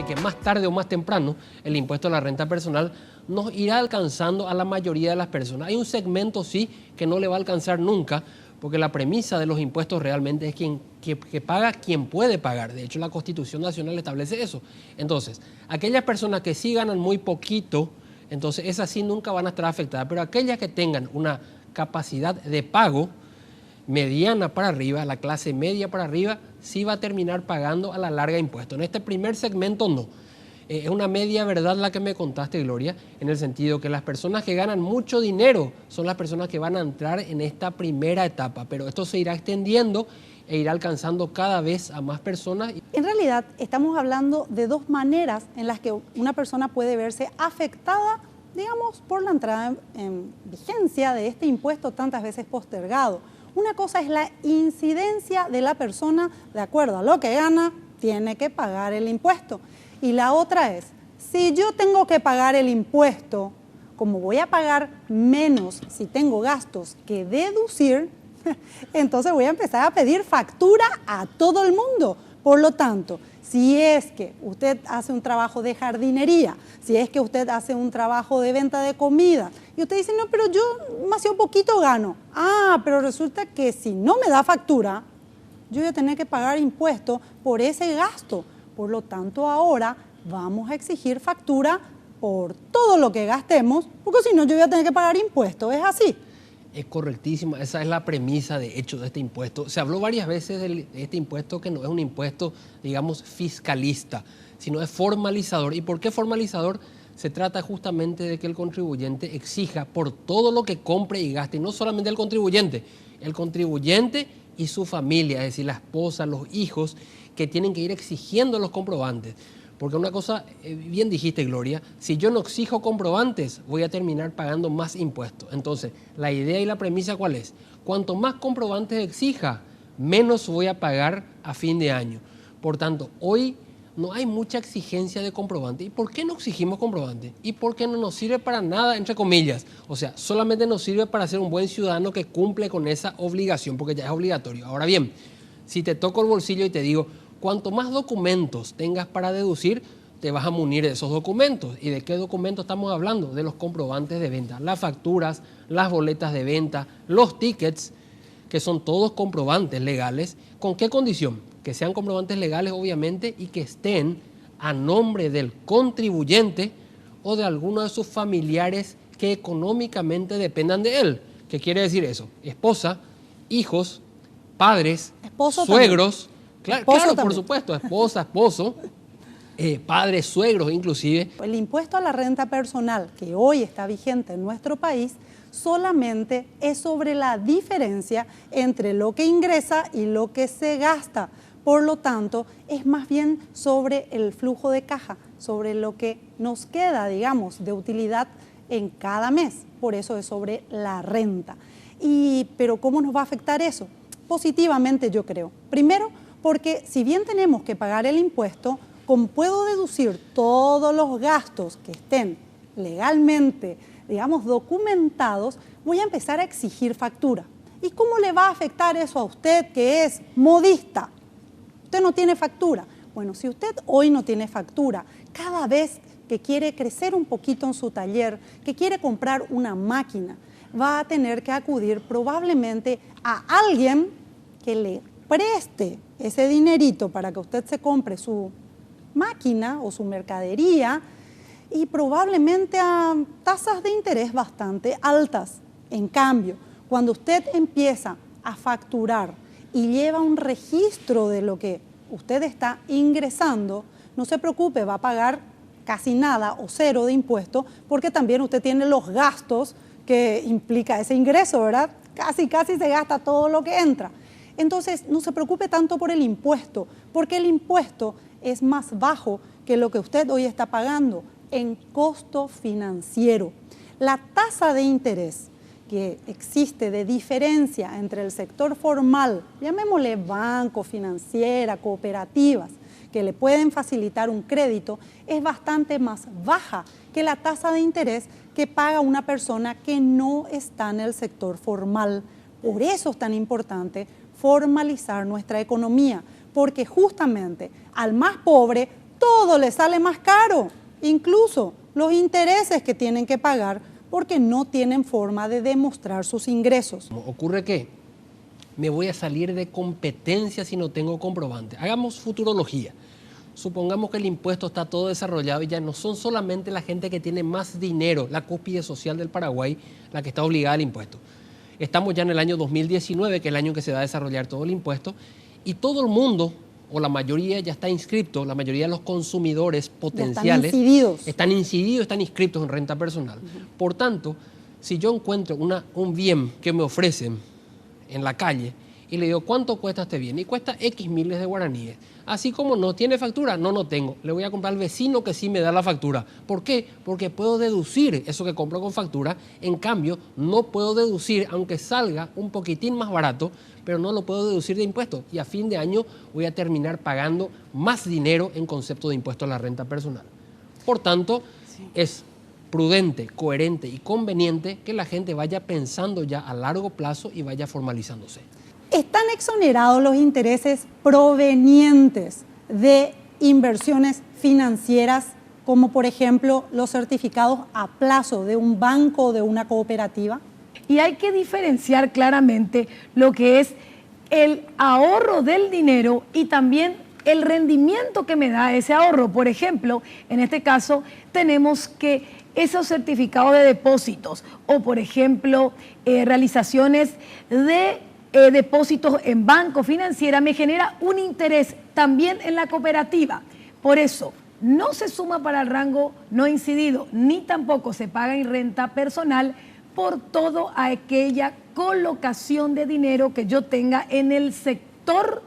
que más tarde o más temprano el impuesto a la renta personal nos irá alcanzando a la mayoría de las personas. Hay un segmento, sí, que no le va a alcanzar nunca, porque la premisa de los impuestos realmente es que paga quien puede pagar. De hecho, la Constitución Nacional establece eso. Entonces, aquellas personas que sí ganan muy poquito, entonces esas sí nunca van a estar afectadas, pero aquellas que tengan una capacidad de pago mediana para arriba, la clase media para arriba, sí va a terminar pagando a la larga impuestos. En este primer segmento no. Es una media verdad la que me contaste, Gloria, en el sentido que las personas que ganan mucho dinero son las personas que van a entrar en esta primera etapa, pero esto se irá extendiendo e irá alcanzando cada vez a más personas. En realidad estamos hablando de dos maneras en las que una persona puede verse afectada, digamos, por la entrada en vigencia de este impuesto tantas veces postergado. Una cosa es la incidencia de la persona, de acuerdo a lo que gana, tiene que pagar el impuesto. Y la otra es, si yo tengo que pagar el impuesto, como voy a pagar menos si tengo gastos que deducir, entonces voy a empezar a pedir factura a todo el mundo. Por lo tanto, si es que usted hace un trabajo de jardinería, si es que usted hace un trabajo de venta de comida, y usted dice, no, pero yo demasiado poquito gano. Ah, pero resulta que si no me da factura, yo voy a tener que pagar impuestos por ese gasto. Por lo tanto, ahora vamos a exigir factura por todo lo que gastemos, porque si no yo voy a tener que pagar impuestos. ¿Es así? Es correctísima, esa es la premisa de hecho de este impuesto. Se habló varias veces de este impuesto que no es un impuesto, digamos, fiscalista, sino es formalizador. ¿Y por qué formalizador? Se trata justamente de que el contribuyente exija por todo lo que compre y gaste, y no solamente el contribuyente y su familia, es decir, la esposa, los hijos, que tienen que ir exigiendo los comprobantes. Porque una cosa, bien dijiste, Gloria, si yo no exijo comprobantes, voy a terminar pagando más impuestos. Entonces, la idea y la premisa, ¿cuál es? Cuanto más comprobantes exija, menos voy a pagar a fin de año. Por tanto, hoy no hay mucha exigencia de comprobantes. ¿Y por qué no exigimos comprobantes? ¿Y por qué no nos sirve para nada, entre comillas? O sea, solamente nos sirve para ser un buen ciudadano que cumple con esa obligación, porque ya es obligatorio. Ahora bien, si te toco el bolsillo y te digo, cuanto más documentos tengas para deducir, te vas a munir de esos documentos. ¿Y de qué documentos estamos hablando? De los comprobantes de venta, las facturas, las boletas de venta, los tickets, que son todos comprobantes legales. ¿Con qué condición? Que sean comprobantes legales, obviamente, y que estén a nombre del contribuyente o de alguno de sus familiares que económicamente dependan de él. ¿Qué quiere decir eso? Esposa, hijos, padres, suegros. Claro, por supuesto, esposa, esposo, padres, suegros inclusive. El impuesto a la renta personal que hoy está vigente en nuestro país solamente es sobre la diferencia entre lo que ingresa y lo que se gasta. Por lo tanto, es más bien sobre el flujo de caja, sobre lo que nos queda, digamos, de utilidad en cada mes. Por eso es sobre la renta. Pero ¿cómo nos va a afectar eso? Positivamente, yo creo. Primero, porque si bien tenemos que pagar el impuesto, como puedo deducir todos los gastos que estén legalmente, digamos, documentados, voy a empezar a exigir factura. ¿Y cómo le va a afectar eso a usted que es modista? Usted no tiene factura. Bueno, si usted hoy no tiene factura, cada vez que quiere crecer un poquito en su taller, que quiere comprar una máquina, va a tener que acudir probablemente a alguien que le preste ese dinerito para que usted se compre su máquina o su mercadería y probablemente a tasas de interés bastante altas. En cambio, cuando usted empieza a facturar y lleva un registro de lo que usted está ingresando, no se preocupe, va a pagar casi nada o cero de impuesto porque también usted tiene los gastos que implica ese ingreso, ¿verdad? Casi se gasta todo lo que entra. Entonces, no se preocupe tanto por el impuesto, porque el impuesto es más bajo que lo que usted hoy está pagando en costo financiero. La tasa de interés que existe de diferencia entre el sector formal, llamémosle banco, financiera, cooperativas, que le pueden facilitar un crédito, es bastante más baja que la tasa de interés que paga una persona que no está en el sector formal. Por eso es tan importante formalizar nuestra economía, porque justamente al más pobre todo les sale más caro, incluso los intereses que tienen que pagar porque no tienen forma de demostrar sus ingresos. Ocurre que me voy a salir de competencia si no tengo comprobante. Hagamos futurología. Supongamos que el impuesto está todo desarrollado y ya no son solamente la gente que tiene más dinero, la cúspide social del Paraguay, la que está obligada al impuesto. Estamos ya en el año 2019, que es el año en que se va a desarrollar todo el impuesto, y todo el mundo, o la mayoría ya está inscrito, la mayoría de los consumidores potenciales están incididos, están inscritos en renta personal. Por tanto, si yo encuentro un bien que me ofrecen en la calle y le digo, ¿cuánto cuesta este bien? Y cuesta X miles de guaraníes. Así como no tiene factura, no tengo. Le voy a comprar al vecino que sí me da la factura. ¿Por qué? Porque puedo deducir eso que compro con factura. En cambio, no puedo deducir, aunque salga un poquitín más barato, pero no lo puedo deducir de impuestos. Y a fin de año voy a terminar pagando más dinero en concepto de impuesto a la renta personal. Por tanto, es prudente, coherente y conveniente que la gente vaya pensando ya a largo plazo y vaya formalizándose. Están exonerados los intereses provenientes de inversiones financieras, como por ejemplo los certificados a plazo de un banco o de una cooperativa. Y hay que diferenciar claramente lo que es el ahorro del dinero y también el rendimiento que me da ese ahorro. Por ejemplo, en este caso tenemos que esos certificados de depósitos o, por ejemplo, realizaciones de depósitos en banco financiera me genera un interés también en la cooperativa. Por eso, no se suma para el rango no incidido, ni tampoco se paga en renta personal por toda aquella colocación de dinero que yo tenga en el sector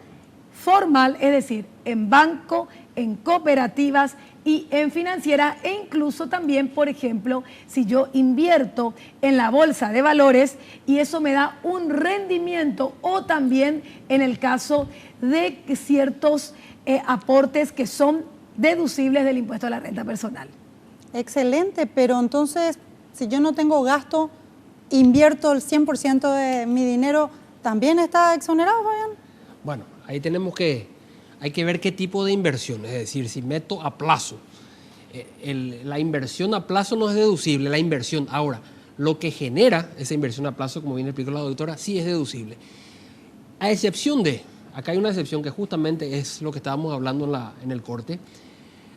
formal, es decir, en banco, en cooperativas y en financiera, e incluso también, por ejemplo, si yo invierto en la bolsa de valores y eso me da un rendimiento, o también en el caso de ciertos aportes que son deducibles del impuesto a la renta personal. Excelente, pero entonces, si yo no tengo gasto, invierto el 100% de mi dinero, ¿también está exonerado, Fabián? Bueno, ahí hay que ver qué tipo de inversión, es decir, si meto a plazo. La inversión a plazo no es deducible, la inversión. Ahora, lo que genera esa inversión a plazo, como bien explicó la doctora, sí es deducible. A excepción de, acá hay una excepción que justamente es lo que estábamos hablando en el corte,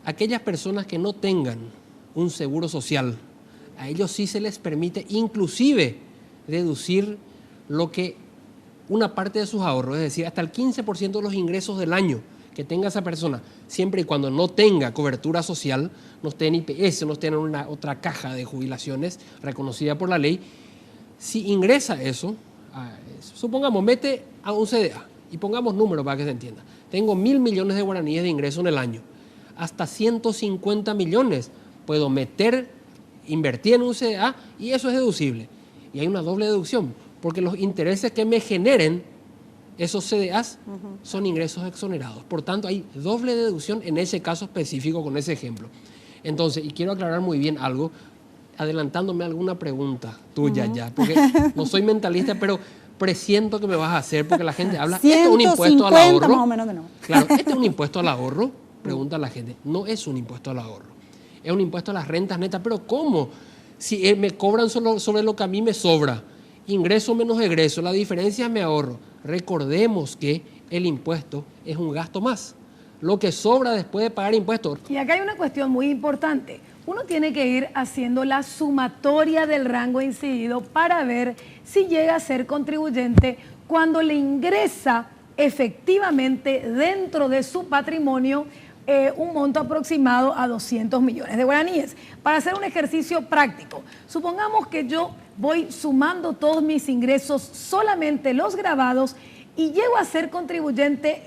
aquellas personas que no tengan un seguro social, a ellos sí se les permite inclusive deducir una parte de sus ahorros, es decir, hasta el 15% de los ingresos del año que tenga esa persona, siempre y cuando no tenga cobertura social, no esté en IPS, no esté en una otra caja de jubilaciones reconocida por la ley, si ingresa eso, supongamos, mete a un CDA y pongamos números para que se entienda. Tengo 1.000 millones de guaraníes de ingreso en el año, hasta 150 millones puedo invertir en un CDA y eso es deducible. Y hay una doble deducción, porque los intereses que me generen esos CDAs son ingresos exonerados. Por tanto, hay doble deducción en ese caso específico con ese ejemplo. Entonces, y quiero aclarar muy bien algo, adelantándome a alguna pregunta tuya ya, porque no soy mentalista, pero presiento que me vas a hacer, porque la gente habla, ¿esto es un impuesto al ahorro? Más o menos de nuevo. Claro, ¿este es un impuesto al ahorro? Pregunta la gente. No es un impuesto al ahorro, es un impuesto a las rentas netas. ¿Pero cómo? Si me cobran solo sobre lo que a mí me sobra, ingreso menos egreso, la diferencia es mi ahorro. Recordemos que el impuesto es un gasto más, lo que sobra después de pagar impuestos. Y acá hay una cuestión muy importante. Uno tiene que ir haciendo la sumatoria del rango incidido para ver si llega a ser contribuyente cuando le ingresa efectivamente dentro de su patrimonio un monto aproximado a 200 millones de guaraníes. Para hacer un ejercicio práctico, supongamos que yo voy sumando todos mis ingresos, solamente los grabados, y llego a ser contribuyente,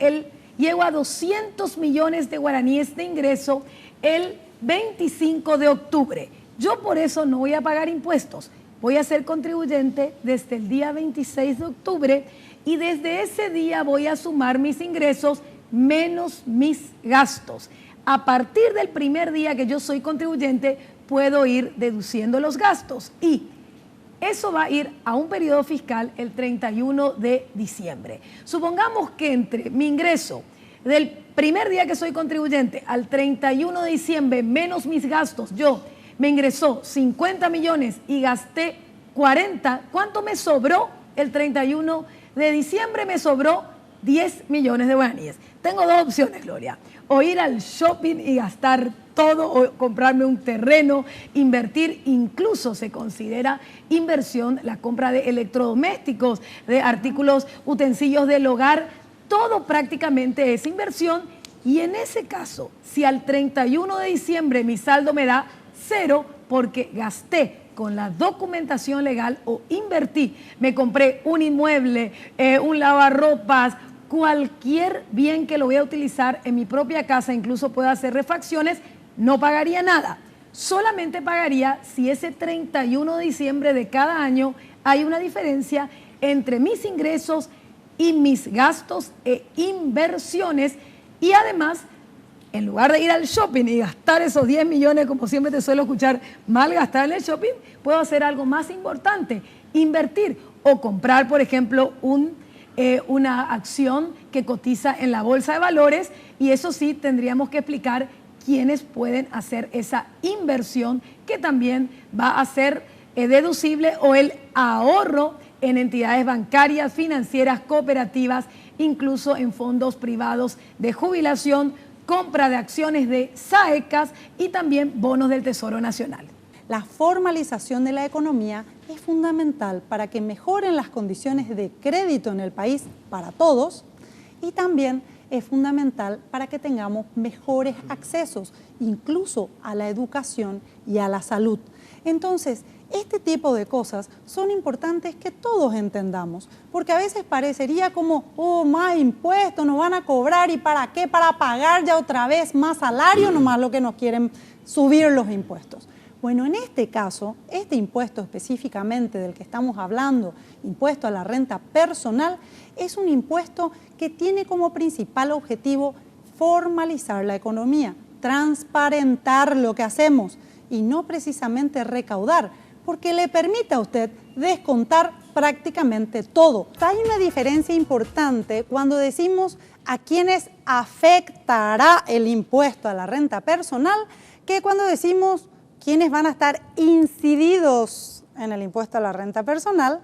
llego a 200 millones de guaraníes de ingreso el 25 de octubre. Yo por eso no voy a pagar impuestos. Voy a ser contribuyente desde el día 26 de octubre y desde ese día voy a sumar mis ingresos menos mis gastos. A partir del primer día que yo soy contribuyente, puedo ir deduciendo los gastos y eso va a ir a un periodo fiscal el 31 de diciembre. Supongamos que entre mi ingreso del primer día que soy contribuyente al 31 de diciembre, menos mis gastos, me ingresó 50 millones y gasté 40, ¿cuánto me sobró el 31 de diciembre? Me sobró 10 millones de guaraníes. Tengo dos opciones, Gloria: o ir al shopping y gastar todo, o comprarme un terreno, invertir. Incluso se considera inversión la compra de electrodomésticos, de artículos, utensilios del hogar. Todo prácticamente es inversión. Y en ese caso, si al 31 de diciembre mi saldo me da 0 porque gasté con la documentación legal o invertí, me compré un inmueble, un lavarropas, cualquier bien que lo voy a utilizar en mi propia casa, incluso puedo hacer refacciones, no pagaría nada. Solamente pagaría si ese 31 de diciembre de cada año hay una diferencia entre mis ingresos y mis gastos e inversiones. Y además, en lugar de ir al shopping y gastar esos 10 millones, como siempre te suelo escuchar, mal gastar en el shopping, puedo hacer algo más importante: invertir o comprar, por ejemplo, una acción que cotiza en la bolsa de valores. Y eso sí, tendríamos que explicar quiénes pueden hacer esa inversión, que también va a ser deducible, o el ahorro en entidades bancarias, financieras, cooperativas, incluso en fondos privados de jubilación, compra de acciones de SAECAS y también bonos del Tesoro Nacional. La formalización de la economía es fundamental para que mejoren las condiciones de crédito en el país para todos, y también es fundamental para que tengamos mejores accesos, incluso a la educación y a la salud. Entonces, este tipo de cosas son importantes que todos entendamos, porque a veces parecería como, más impuestos nos van a cobrar, ¿y para qué? Para pagar ya otra vez más salario, nomás lo que nos quieren subir los impuestos. Bueno, en este caso, este impuesto específicamente del que estamos hablando, impuesto a la renta personal, es un impuesto que tiene como principal objetivo formalizar la economía, transparentar lo que hacemos y no precisamente recaudar, porque le permite a usted descontar prácticamente todo. Hay una diferencia importante cuando decimos a quienes afectará el impuesto a la renta personal, que cuando decimos quiénes van a estar incididos en el impuesto a la renta personal.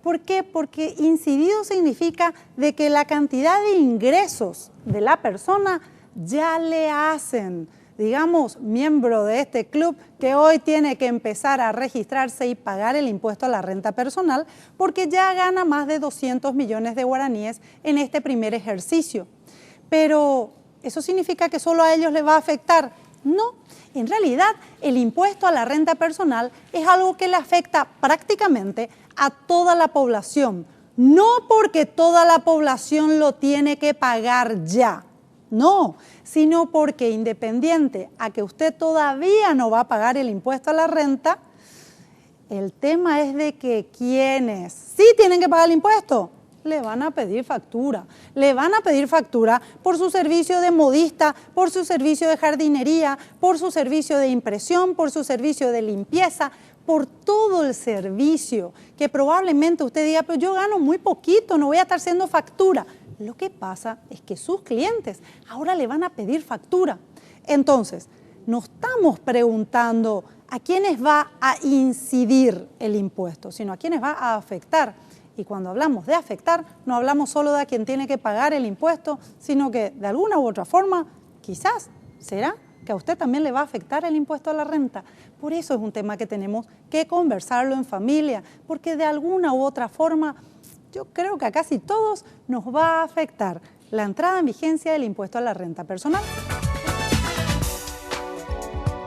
¿Por qué? Porque incidido significa de que la cantidad de ingresos de la persona ya le hacen, digamos, miembro de este club que hoy tiene que empezar a registrarse y pagar el impuesto a la renta personal porque ya gana más de 200 millones de guaraníes en este primer ejercicio. Pero, ¿eso significa que solo a ellos les va a afectar? No, en realidad el impuesto a la renta personal es algo que le afecta prácticamente a toda la población, no porque toda la población lo tiene que pagar ya, no, sino porque independiente a que usted todavía no va a pagar el impuesto a la renta, el tema es de que quienes sí tienen que pagar el impuesto, le van a pedir factura. Le van a pedir factura por su servicio de modista, por su servicio de jardinería, por su servicio de impresión, por su servicio de limpieza, por todo el servicio que probablemente usted diga, pero yo gano muy poquito, no voy a estar haciendo factura. Lo que pasa es que sus clientes ahora le van a pedir factura. Entonces, no estamos preguntando a quiénes va a incidir el impuesto, sino a quiénes va a afectar. Y cuando hablamos de afectar, no hablamos solo de a quien tiene que pagar el impuesto, sino que de alguna u otra forma, quizás, será que a usted también le va a afectar el impuesto a la renta. Por eso es un tema que tenemos que conversarlo en familia, porque de alguna u otra forma, yo creo que a casi todos nos va a afectar la entrada en vigencia del impuesto a la renta personal.